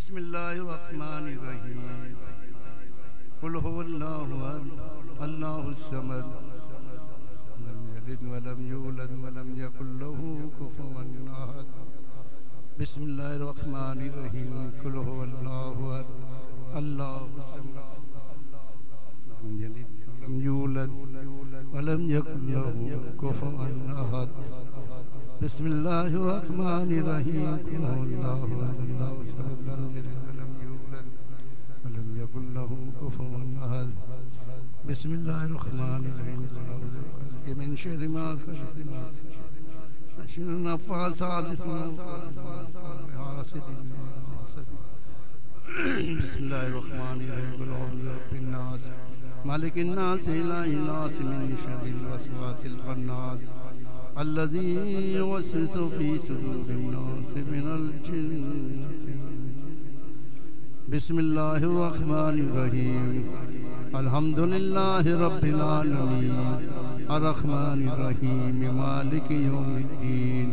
बिस्मिल्लाहिर्रहमानिर्रहीम। कुल हुवल्लाहु अहद अल्लाहुस समद लम यलिद वलम यूलद वलम यकुल लहू कुफुवन अहद। बिस्मिल्लाहिर्रहमानिर्रहीम। कुल हुवल्लाहु अहद अल्लाहुस समद लम यलिद वलम यूलद वलम यकुल लहू कुफुवन अहद। बिस्मिल्लाहिर्रहमानिर्रहीम। कुल हुवल्लाहु अहद अल्लाहुस समद लम यलिद वलम यूलद वलम यकुल लहू कुफुवन अहद। बिस्मिल्लाहिर्रहमानिर्रहीम। मिन शर्रि मा खलक़ अशर नफ़्फ़ासाति बिस्मिल्लाहिर्रहमानिर्रहीम। कुल अऊज़ु बिरब्बिन नास मालिकिन नास इलाहिन नास मिन शर्रिल वसवासिल खन्नास अल्लज़ी युवस्विसु फ़ी सुदूरिन नास मिनल जिन्नति। बिस्मिल्लाहिर्रहमानिर्रहीम। अल्हम्दुलिल्लाहि रब्बिल आलमीन अर्रहमानिर्रहीम मालिकि यौमिद्दीन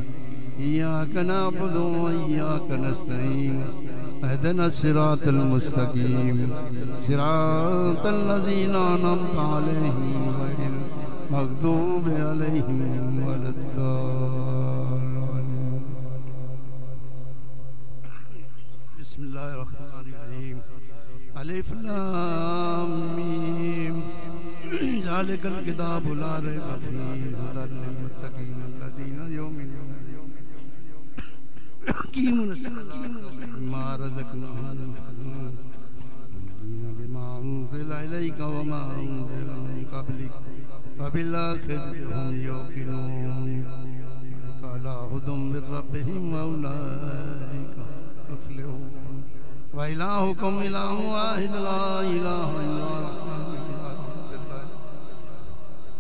इय्याका नअबुदु व इय्याका नस्तईन इहदिनस सिरातल मुस्तकीम सिरातल लज़ीना अनअमता अलैहिम गैरिल मग़दूबि अलैहिम वलद्दाल्लीन। बिस्मिल्लाहिर्रहमानिर्रहीम। अलिफ लाम मीम ज़ालिकल किताबु ला रैब फ़ीहि हुदल लिल मुत्तक़ीन अल्लज़ीना युमिनूना बिमा रज़क़नाहुम बिमा उन्ज़िला इलैका व मा उन्ज़िला मिन क़ब्लिक व बिल आखिरति हुम युक़िनून अला हुदम मिर रब्बिहिम व उलाइका युफ़्लिहून। व इलाहुकुम इलाहुन वाहिद ला इलाहा इल्ला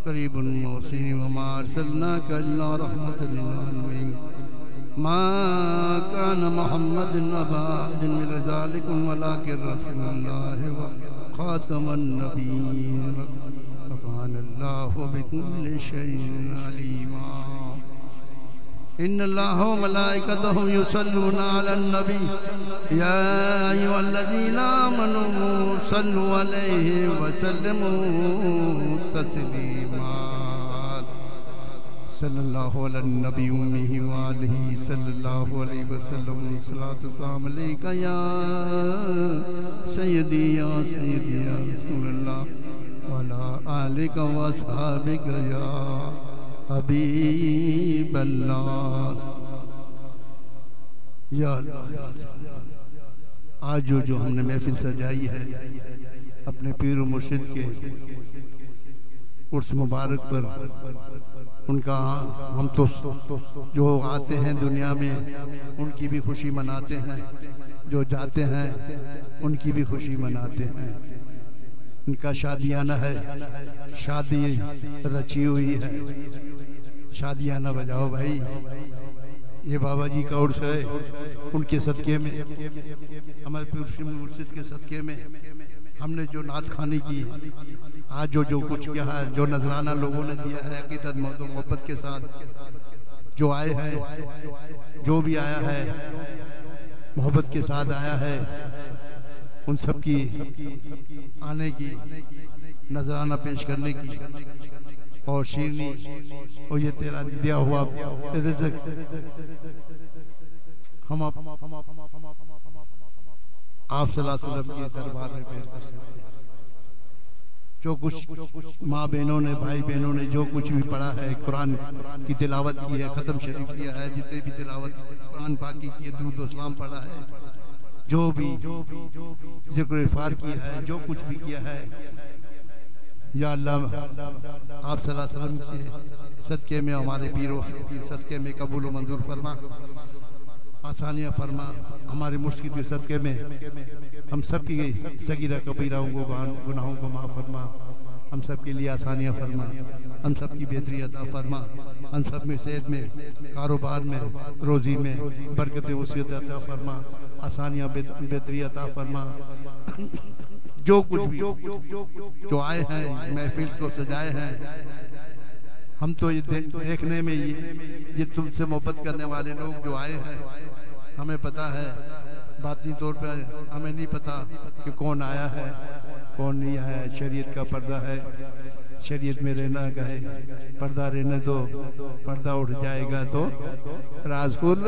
करीबुन मुहसिन व मा अर्सलनाका इल्ला रहमतल लिल आलमीन। मा कान मुहम्मदुन अबा अहदिन मिन रिजालिकुम वलाकिन रसूलुल्लाहि व खातमन नबिय्यीन व कानल्लाहु बिकुल्लि शैइन अलीमा। इन्नल्लाहा व मलाइकतहु युसल्लूना अलन नबी या अय्युहल्लज़ीना आमनू सल्लु अलैहि व सल्लिमू तस्लीमा। सल्लल्लाहु अलन नबी उम्मिही व आलिही सल्लल्लाहु अलैहि वसल्लम। सलातु सलाम अलैका या सय्यदी या रसूलल्लाह व अला आलिका व अस्हाबिका या हबीबल्लाह। या आज जो हमने महफिल सजाई है अपने पीर व मुर्शिद के उर्स मुबारक पर, उनका हम तो जो आते हैं दुनिया में उनकी भी खुशी मनाते हैं, जो जाते हैं उनकी भी खुशी मनाते हैं। उनका शादियाना है, शादी रची हुई है, शादियाना बजाओ भाई। ये बाबा जी का उर्स है, उनके सदके में, हमारे पीर मुर्शिद के सदके में हमने जो नात खानी की, आज जो कुछ किया है, जो नजराना लोगों ने दिया है अकीदत मोहब्बत के साथ, जो आए हैं, जो भी आया है मोहब्बत के साथ आया है, उन सब की आने की, नजराना पेश करने की और शीरनी और ये तेरा दिया हुआ रिज़्क़ हम आप सल्लल्लाहु अलैहि वसल्लम के दरबार में पेश कर सकते हैं। जो कुछ माँ बहनों ने, भाई बहनों ने जो कुछ भी पढ़ा है, कुरान की तिलावत की है, खत्म शरीफ किया है, जितने भी तिलावत कुरान पाक की है, दुरूद व सलाम पढ़ा है, जो भी ज़िक्र इफ़ार किया है, जो कुछ भी किया है, या अल्लाह आप सल्लल्लाहु अलैहि वसल्लम के सदके में, हमारे पीरों के सदके में कबूल व मंजूर फरमा, आसानियाँ फरमा। हमारे मुर्शिद के सदके में हम सब की सगीरा कबीरा गुनाहों को माफ़ फरमा, हम सब के लिए आसानियाँ फरमा, हम सब की बेहतरी अता फरमा, हम सब में सेहत में, कारोबार में, रोज़ी में बरकत वसीयत अता फरमा, आसानियाँ बेहतरी अता फरमा। जो कुछ भी जो आए हैं महफिल को सजाए हैं, हम तो ये देखने में ये तुमसे मोहब्बत करने वाले लोग जो आए हैं, हमें पता है बातनी तौर पे हमें नहीं पता कि कौन आया है कौन नहीं आया है। शरीयत का पर्दा है, शरीयत में रहना कहे पर्दा रहने दो, पर्दा उठ जाएगा तो राज खुल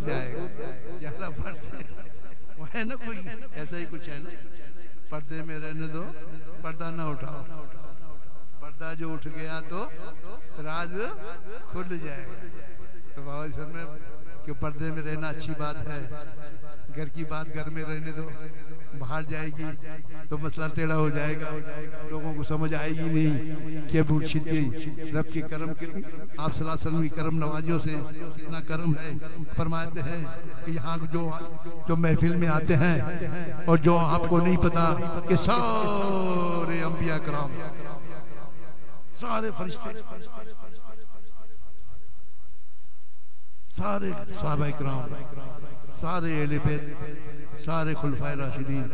जाएगा। वो है ना, कोई ऐसा ही कुछ है ना, पर्दे में रहने दो, पर्दा ना उठाओ, पर्दा जो उठ गया तो राज खुल जाएगा। तो बाबा में कि पर्दे में रहना अच्छी बात है, घर की बात घर में रहने दो, बाहर जाएगी तो मसला टेढ़ा हो जाएगा, लोगों को समझ आएगी नहीं कि मुर्शिद की रब के करम के आप सल्लल्लाहु अलैहि वसल्लम की करम नवाजियों से इतना करम है। फरमाते हैं कि यहाँ जो महफिल में आते हैं और जो आपको नहीं पता कि सारे अंबिया कराम, सारे फरिश्ते, सारे सहाबा इकराम, सारे अहले बैत, सारे खुलफाए राशिदीन,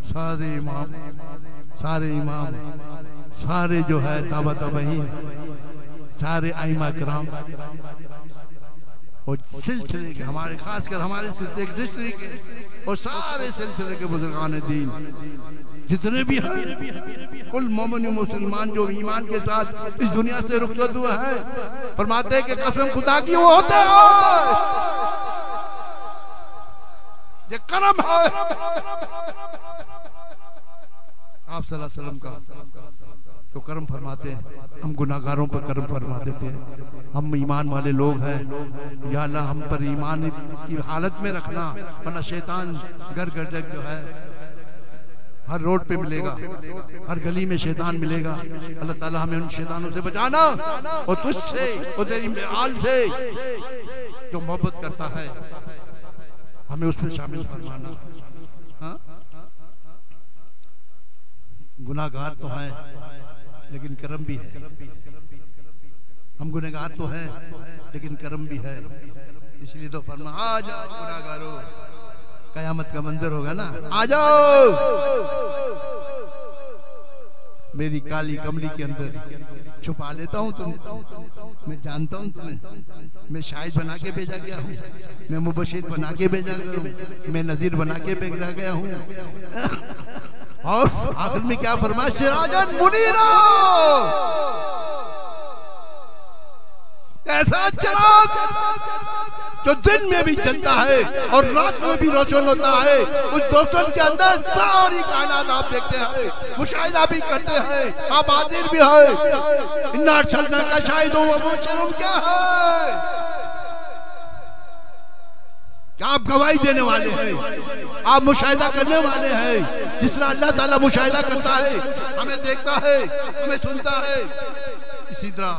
सारे इमाम, सारे जो है ताबा ताबईन, सारे आइमा कराम और सिलसिले के हमारे, खासकर हमारे सिलसिले के और सारे सिलसिले के बुजुर्गान दीन जितने भी हैं, कुल मोमिन मुसलमान जो ईमान के साथ इस दुनिया से रुखसत हुए हैं, फरमाते हैं कि कसम खुदा की वो होते हैं, ये करम है आप सल्लल्लाहु अलैहि वसल्लम का। तो करम फरमाते हैं, हम गुनाहगारों पर करम फरमा देते हैं। हम ईमान वाले लोग हैं, या अल्लाह हम पर ईमान की हालत में रखना, वरना शैतान घर घर जो है हर रोड पे मिलेगा, हर गली में शैतान मिलेगा। अल्लाह ताला हमें उन शैतानों से बचाना और तुझसे और तेरी आल से जो मोहब्बत करता है हमें उसमें शामिल फरमाना। हाँ? गुनाहगार तो हैं लेकिन करम भी है, हम गुनहगार तो हैं लेकिन करम भी है। इसलिए तो फरमा आ जाओ गुनाहगारों, कयामत का मंदिर होगा ना, आ जाओ मेरी काली कमली के अंदर, छुपा लेता हूँ तुमको, मैं जानता हूँ तुम्हें, मैं शाहिद बना के भेजा गया हूँ, मैं मुबशिर बना के भेजा गया हूँ, मैं नजीर बना के भेजा गया हूँ। और आखिर में क्या फरमाया, सिराजन मुनीरा, ऐसा चिराग जो दिन में भी चलता है और रात में भी रोशन होता है। उस रोशन के अंदर सारी कायनात आप देखते हैं, मुशाहिदा भी करते हैं, आप हाजिर भी है। इन्ना अरसलना का शाहिद हो मुबश्शिरुन क्या है, क्या आप गवाही देने वाले हैं, आप मुशाहिदा करने वाले हैं। जिस तरह अल्लाह ताला मुशाहिदा करता है, हमें देखता है, हमें सुनता है, इसी तरह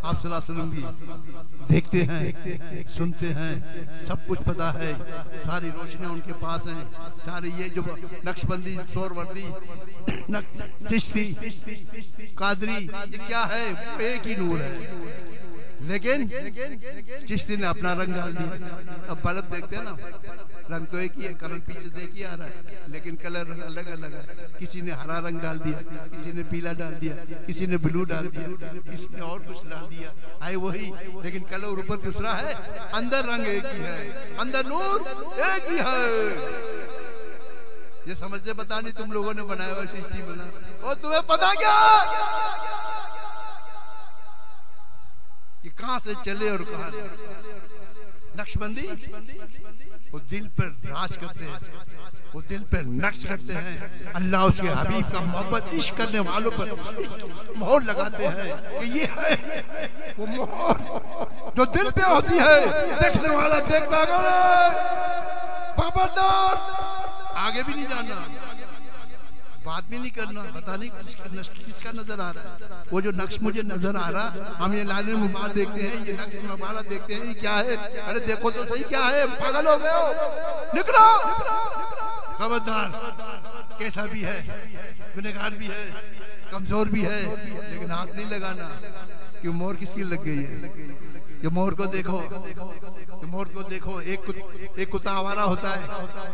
आप सल्लल्लाहु अलैहि वसल्लम भी देखते हैं, सुनते हैं, सब कुछ पता है, सारी रोशनियां उनके पास हैं। सारी ये जो नक्शबंदी, सोरवर्दी, चिश्ती, कादरी, ये क्या है, एक ही नूर है। लेकिन चिश्ती ने अपना रंग डाल दिया। अब बल्ब देखते हैं ना, रंग तो एक ही है, करंट पीछे से एक ही आ रहा है, लेकिन कलर अलग अलग है। किसी ने हरा रंग डाल दिया, किसी ने पीला डाल दिया, किसी ने ब्लू डाल दिया, किसी ने और कुछ डाल दिया, आए वही, लेकिन कलर ऊपर दूसरा है, अंदर रंग एक ही है, अंदर नूर एक ही है। ये समझते पता नहीं तुम लोगों ने बनाया हुआ चिश्ती बना, और तुम्हें पता क्या कि कहां से चले और कहां। नक्शबंदी वो दिल पर राज करते हैं, वो दिल पर नक्श करते हैं। अल्लाह उसके हबीब का मोहब्बत इश्क करने वालों पर मोहर लगाते हैं कि ये है वो मोहर जो दिल पे होती है। देखने वाला देखता खबरदार, आगे भी नहीं जाना, बात भी नहीं करना, पता नहीं किसका नजर आ रहा है। वो जो नक्श मुझे नजर आ रहा, हम ये लाल मुबारक देखते हैं, ये नक्श मुबारक देखते हैं, ये क्या है, अरे देखो तो सही क्या है, पागल हो गए हो, निकलो खबरदार। कैसा भी है, गुनहगार भी है, कमजोर भी है, लेकिन हाथ नहीं लगाना। क्यों, मोहर किसकी लग गई है? ये मोहर को देखो, मोहर को देखो। एक कुत्ता आवारा होता है,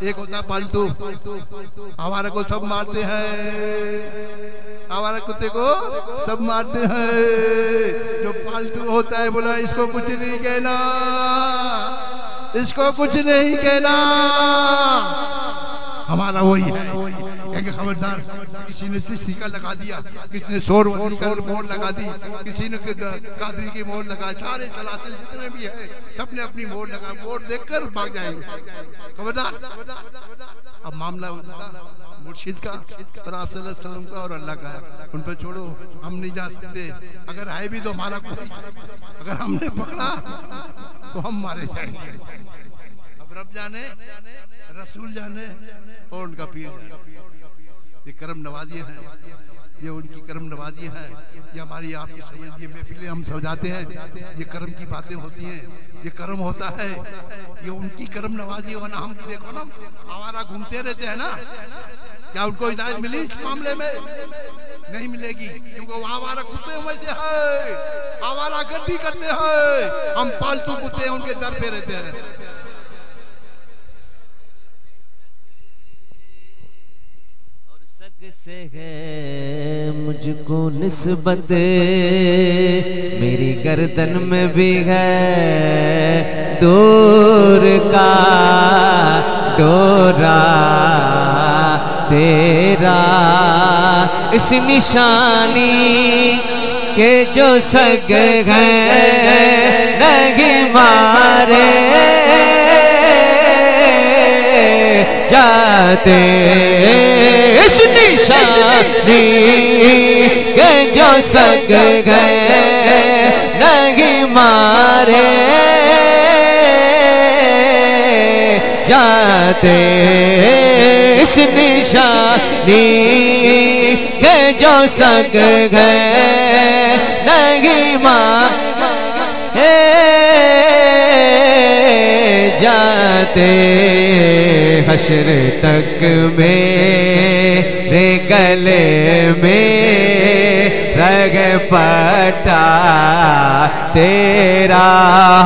एक होता है पालतू। आवारा को सब मारते हैं, आवारा कुत्ते को सब मारते हैं। जो पालतू होता है बोला इसको कुछ नहीं कहना, इसको कुछ नहीं कहना। हमारा वही है कि खबरदार, किसी ने सिक्का लगा दिया, किसी ने शोर मोहर लगा दी, किसी ने कादरी की मोहर लगा, सारे सलासिल जितने भी है सबने अपनी मोहर लगा, मोहर देखकर भाग जाएंगे। खबरदार। अब मामला मुर्शिद का और आप सल्लल्लाहु अलैहि वसल्लम का और अल्लाह का है, उन पर छोड़ो, हम नहीं जा सकते। अगर है भी तो हमारा कोई, अगर हमने पकड़ा तो हम मारे जाएंगे। अब रब जाने, रसूल जाने और उनका पीर जाने। ये करम नवाजियाँ हैं, ये उनकी करम नवाजियाँ हैं, ये हमारी आपकी समझ, ये महफिलें हम सजाते हैं, ये करम की बातें होती हैं, ये करम होता है, ये उनकी करम नवाजी होना। हम देखो ना, आवारा घूमते रहते हैं ना, क्या उनको हिदायत मिली इस मामले में? नहीं मिलेगी, क्योंकि वो आवारा कुत्ते वैसे है, आवारा गर्दी करते हैं, हम पालतू कुत्ते हैं, उनके दर पे रहते हैं। से है मुझको निस्बत, मेरी गर्दन में भी है दूर का डोरा तेरा, इस निशानी के जो सग हैं नहीं मारे जाते, इस निशानी के जो सग गए नहीं मारे जाते, इस निशानी के जो सग गए नहीं मारे जाते, हश्र तक मेरे गले में रग पटा तेरा,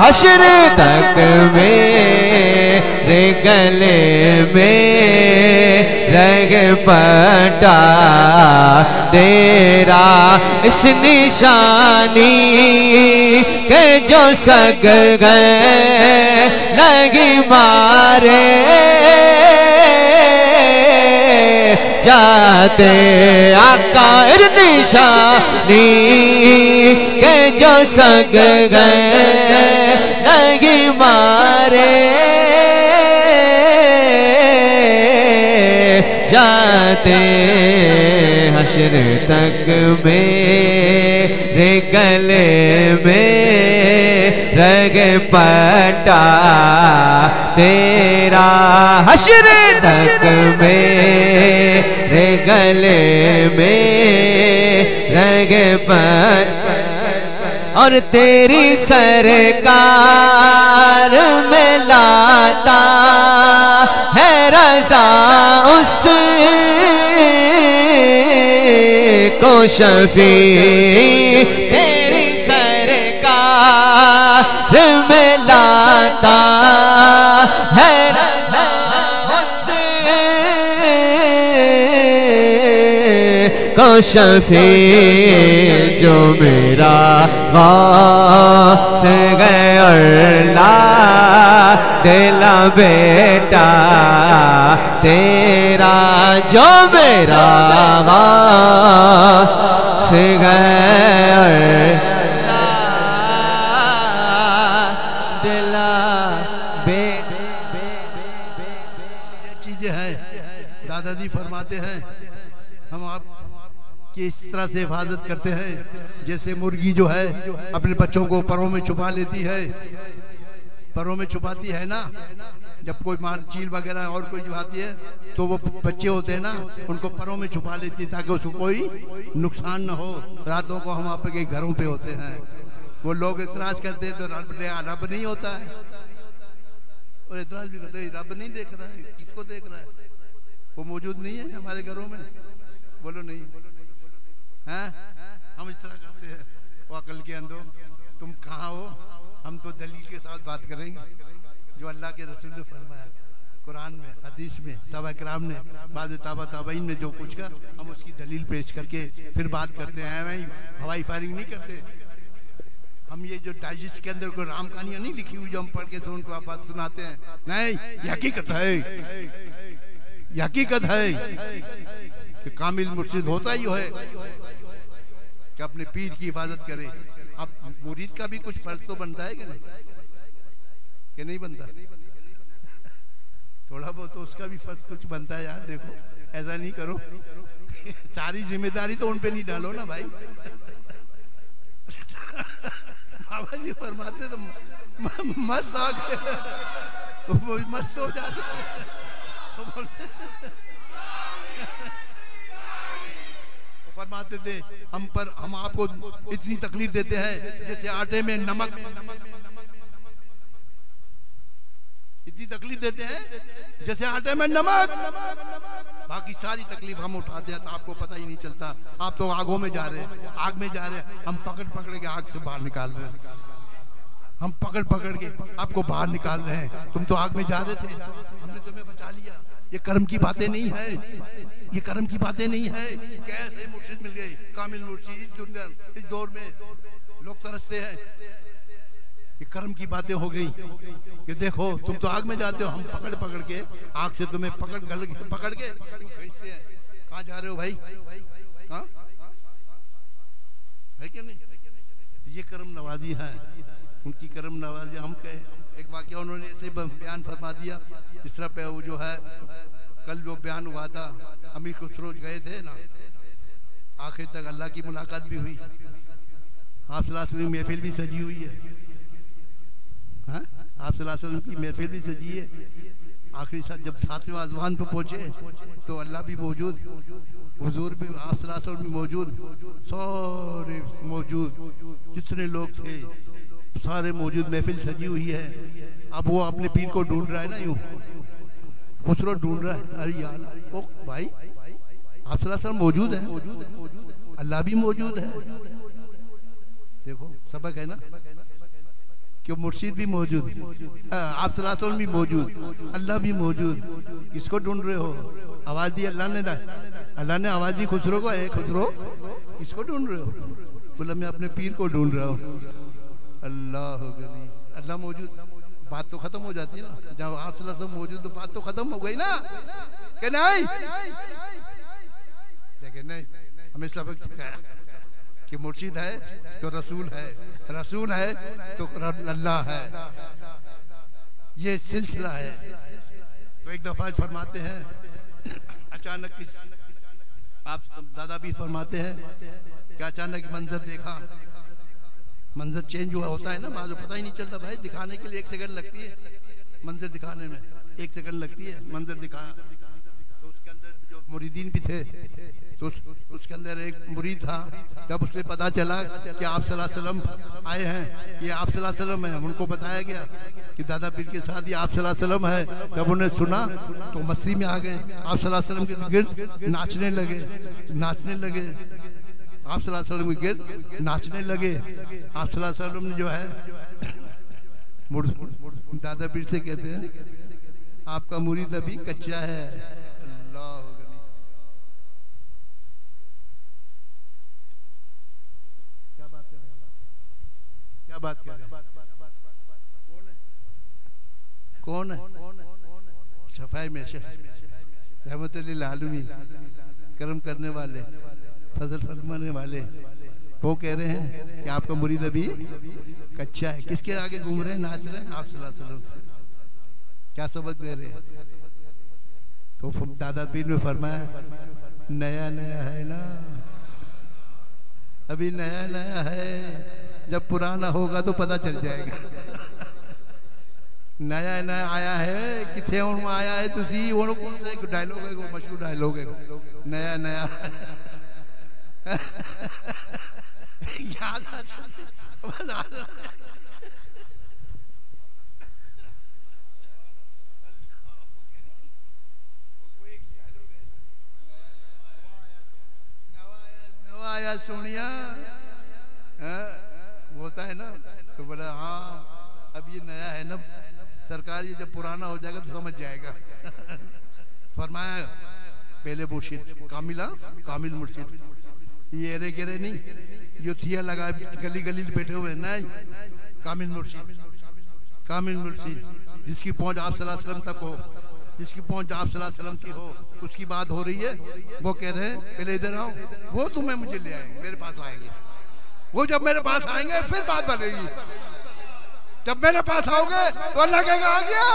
हश्र तक मेरे गले में रग पटा तेरा, इस निशानी के जो सग गए नहीं मारे जाते, आका इस निशानी के जो सग गए नहीं मारे जाते, हश्र तक मेरे गले में रग पटा तेरा, हश्र तक मेरे गले में रग पटा, और तेरी सरकार में लाता है रज़ा उस को शफी, तेरी सरकार में लाता है रज़ा उस को शफी, जो मेरा से गए और ला दिला बेटा तेरा, जो मेरा से गए और दिला ये चीजें हैं। दादाजी फरमाते हैं हम आप कि इस तरह से हिफाजत करते हैं जैसे मुर्गी जो है अपने बच्चों को परों में छुपा लेती है, परों में छुपाती है ना, जब कोई मार चील वगैरह और कोई छुपाती है तो वो बच्चे होते हैं ना, उनको परों में छुपा लेती है ताकि उसको कोई नुकसान न हो। रातों को हम आपके घरों पे होते हैं, वो लोग इतराज करते हैं तो रब नहीं होता है, और इतराज भी करते हैं रब नहीं देख रहा है, किसको देख रहा है, वो मौजूद नहीं है हमारे घरों में, बोलो नहीं हैं? हम इस तरह करते हैं, वो अकल के अंदर तुम कहाँ हो, हम तो दलील के साथ बात करेंगे जो अल्लाह के रसूल ने फरमाया कुरान में, हदीस में, सहाबा किराम ने, बाद ताबा ताबईन में जो कुछ का, हम उसकी दलील पेश करके फिर बात करते हैं, वही हवाई फायरिंग नहीं करते। हम ये जो डाइजेस्ट के अंदर कोई राम कहानियां नहीं लिखी हुई जो हम पढ़ के उनको आप बात सुनाते हैं, नहीं, ये हकीकत है, ये हकीकत है कि कामिल मुर्शिद होता ही है कि अपने पीर की हिफाजत करे। अब मुरीद का भी कुछ फर्ज तो बनता है कि नहीं बनता? थोड़ा बहुत तो उसका भी फर्ज कुछ बनता है यार। देखो ऐसा नहीं करो, सारी जिम्मेदारी तो उन पे नहीं डालो ना भाई। बाबा जी फरमाते तो मस्त आ गए, मस्त हो जाते। फरमाते थे हम आपको इतनी तकलीफ देते हैं जैसे आटे में नमक, इतनी तकलीफ देते हैं जैसे आटे में नमक, बाकी सारी तकलीफ हम उठाते हैं तो आपको पता ही नहीं चलता। आप तो आगों में जा रहे हैं, आग में जा रहे हैं, हम पकड़ पकड़ के आग से बाहर निकाल रहे हैं, हम पकड़ पकड़ के आपको बाहर निकाल रहे हैं। तुम तो आग में जा रहे थे, हमने तुम्हें बचा लिया। ये कर्म की बातें नहीं है, ये कर्म की बातें नहीं है। कैसे मुर्शिद मिल गए, कामिल मुर्शिद इस दौर में लोग तरसते हैं। ये कर्म की बातें हो गई कि देखो तुम तो आग में जाते हो, हम पकड़ पकड़ के आग से तुम्हें पकड़ के खींचते हैं। कहाँ जा रहे हो भाई? कहाँ है क्या नहीं? ये कर्म नवाजी है, उनकी कर्म नवाजी। हम कहे एक वाकया उन्होंने ऐसे बयान फरमा दिया, इस तरह पे वो जो है कल जो बयान हुआ था, अमीर खुसरो गए थे ना, आखिर तक अल्लाह की मुलाकात भी हुई, आप सल्लल्लाहु अलैहि वसल्लम की महफिल भी सजी हुई है, हाँ आप सल्लल्लाहु अलैहि वसल्लम की महफिल भी सजी है। आखिरी साथ जब 7वें आसमान पर पहुंचे तो अल्लाह भी मौजूद, हुजूर भी, आप सल्लल्लाहु अलैहि वसल्लम भी मौजूद, सारे मौजूद, जितने लोग थे सारे मौजूद, महफिल सजी हुई है। अब वो अपने पीर को ढूंढ रहा है ना, यूं खुसरो ढूंढ रहा है। अरे यार ओ भाई, आप सल्लल्लाहु अलैहि वसल्लम मौजूद है, अल्लाह भी मौजूद है। देखो सबक है ना कि मुर्शिद भी मौजूद, आप सल्लल्लाहु अलैहि वसल्लम भी मौजूद, अल्लाह भी मौजूद। किसको ढूंढ रहे हो? आवाज दी अल्लाह ने, अल्लाह ने आवाज दी खुसरो को, है खुसरो किसको ढूंढ रहे हो? बोला मैं अपने पीर को ढूंढ रहा हूँ। अल्लाह गनी, अल्लाह मौजूद, बात तो खत्म हो जाती है ना। जब आप सल्लल्लाहु अलैहि वसल्लम मौजूद तो बात तो खत्म हो गई ना, कि नहीं? देखे नहीं, हमें सबक सिखाया कि मुर्शिद है तो रसूल है, रसूल है तो अल्लाह है, ये सिलसिला है। तो एक दफा फरमाते हैं अचानक आप दादा भी फरमाते हैं कि अचानक मंजर देखा, मंजर चेंज हुआ होता है ना, मालूम पता ही नहीं चलता भाई। दिखाने के लिए 1 सेकंड लगती है, मंजर दिखाने में 1 सेकंड लगती है। मंजर दिखाया तो उसके अंदर जो मुरीदीन भी थे तो उसके अंदर एक मुरीद था। जब उसे पता चला कि आप सल्लल्लाहु अलैहि वसल्लम आए हैं, ये आप सल्लल्लाहु अलैहि वसल्लम है, उनको बताया गया कि दादा पीर के साथ ये आप सल्लल्लाहु अलैहि वसल्लम है। जब उन्हें सुना तो मस्ती में आ गए, आप सल्लल्लाहु अलैहि वसल्लम के गिर्द नाचने लगे, नाचने लगे, आप सल्लल्लाहु अलैहि वसल्लम के गिर्द नाचने लगे। आप सल्लल्लाहु अलैहि वसल्लम ने जो है दादा पीर से कहते हैं आपका मुरीद अभी कच्चा है। अल्लाह क्या बात कर रहे हैं, क्या बात कर रहे हैं? कौन है? सफाई में रहमतुल्लिल आलमीन, कर्म करने वाले, फजल फरमाने वाले, वो कह रहे हैं कि आपका मुरीद अभी कच्चा है। किसके आगे घूम रहे हैं, नाच रहे हैं? आप सल्लल्लाहु अलैहि वसल्लम से क्या सबक दे रहे हैं? तो दादा पीर ने फरमाया नया नया है ना, अभी नया नया है, जब पुराना होगा तो पता चल जाएगा। नया नया आया है, किथे हूं आया है तुसी, वो कौन सा डायलॉग है, वो मशहूर डायलॉग है, नया नया याद आ नवाया सोनिया होता है ना, तो बोला हाँ अब ये नया है ना सरकार, ये जब पुराना हो जाएगा तो समझ जाएगा। फरमाया पहले मुर्शिद कामिला, कामिल मुर्शिद, ये एरे गेरे नहीं, जो थिया लगा गली गली बैठे हुए नहीं, कामिल मुर्शिद, कामिल मुर्शिद, जिसकी पहुंच आप सल्लल्लाहु अलैहि वसल्लम तक हो, जिसकी पहुंच आप सल्लल्लाहु अलैहि वसल्लम की हो, उसकी बात हो रही है। वो कह रहे हैं पहले इधर आओ, वो तुम्हें मुझे ले आएंगे, मेरे पास आएंगे। वो जब मेरे पास आएंगे फिर बात बनेगी। जब मेरे पास आओगे तो अल्लाह कहेगा आ गया,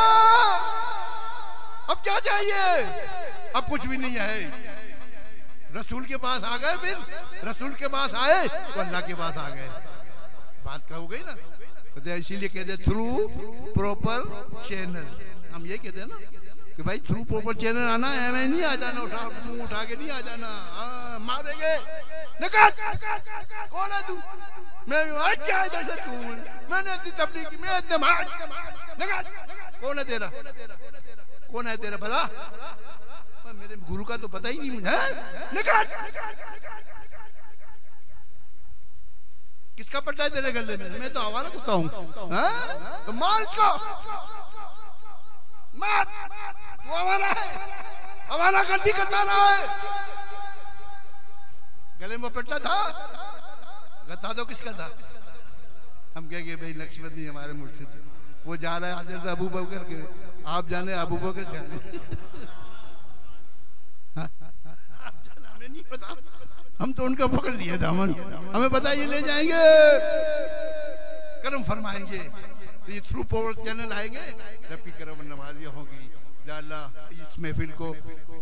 अब क्या चाहिए? अब कुछ भी नहीं है। रसूल के पास आ गए, फिर रसूल के पास आए तो अल्लाह के पास आ गए। बात का हो गई ना। तो इसीलिए कहते हैं थ्रू प्रॉपर चैनल। हम ये कहते हैं ना कि भाई थ्रू प्रॉपर चैनल आना है, मैं नहीं आ जाना, मुंह उठा के नहीं आ जाना। मारेंगे, निकाल, कौन है तू? मैं अच्छा इधर से तू, मैंने इतनी तबलीग की, मैं इतने मार, निकाल, कौन है तेरा? कौन है तेरा भला? मेरे गुरु का तो पता ही नहीं मुझे। निकाल, किसका पट्टा है तेरे गले में? मैं तो आवारा कुत्ता हूँ। तो मार इसको, मार। वो आवारा है, आवारा गर्दी करता रहा है। गले में पट्टा था, बता दो किसका था? हम कहेंगे भाई नक्शबंदी हमारे मुर्शिद, वो जा रहा है हजरत अबू बकर के, आप जाने अबू बकर जाने। हमें नहीं पता, हम तो उनका पकड़ लिए दामन, हमें पता ये ले जाएंगे, करम फरमाएंगे। तो ये थ्रू पावर चैनल आएंगे, रबी करम नमाजियाँ होंगी। अल्लाह इस महफिल को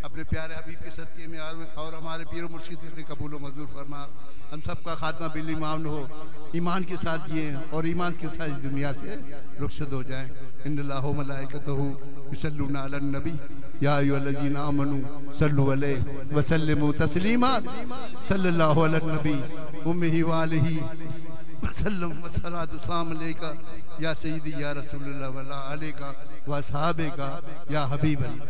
अपने प्यारे हबीब के सदक़े में और हमारे पीर मुर्शिद के कबूल व मंजूर फरमा। हम सबका खात्मा बिल ईमान हो, ईमान के साथ जिए और ईमान के साथ इस दुनिया से रुखसत हो जाएं। इन्नल्लाहु व मलाइकतहू युसल्लूना अलन नबी या अय्युहल्लज़ीना आमनू सल्लु अलैहि व सल्लिमू तस्लीमा। सल्लल्लाहु अलन नबी उम्मिही व आलिही वसल्लम व सलातु सलाम अलैका या सय्यदी या रसूलल्लाह व अला आलिका व असहाबिका या हबीब अल्लाह।